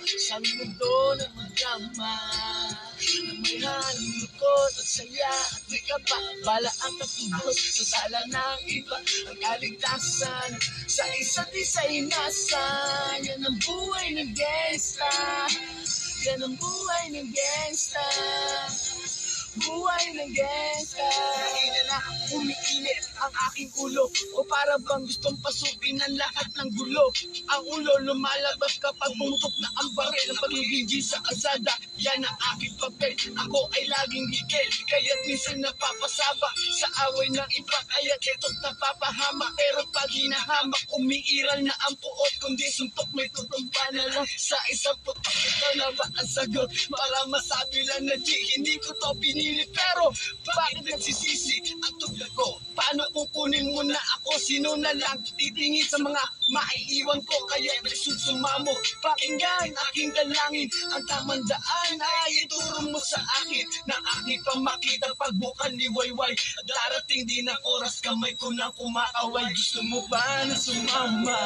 Isang mundo na magkama, na may halong lungkot at saya at may kaba. Bala ang katubos sa sala ng iba. Ang kaligtasan sa isa't isa'y nasa. Yan ang buhay ng gangsta. Yan ang buhay ng gangsta. Buhay ng gangsta. Nainala, umiinit ang aking ulo, o para bang gustong pasukin ang lahat ng gulo. Ang ulo lumalabas kapag pumutok na ang baril. Ang pagiging G sa kalsada, yan ang aking papel. Ako ay laging gigil, kaya't minsan napapasaba sa away ng iba, kaya't ito't napapahamak. Pero pag hinahamak, umiiral na ang puot, kundi suntok may tutumba na lang sa isang putok. Ito na ba ang sagot para masabi lang na G, hindi ko to pinili? Pero bakit nagsisisi ang tugla ko? Paano kukunin mo na ako? Sino na lang titingin sa mga maiiwan ko? Kaya isusumamo, pakinggan aking dalangin. Ang tamang daan ay ituro mo sa akin, na aking pamakita pagbukal ni Wayway. Darating din ang oras, kamay ko na kumaaway. Gusto mo ba na sumama?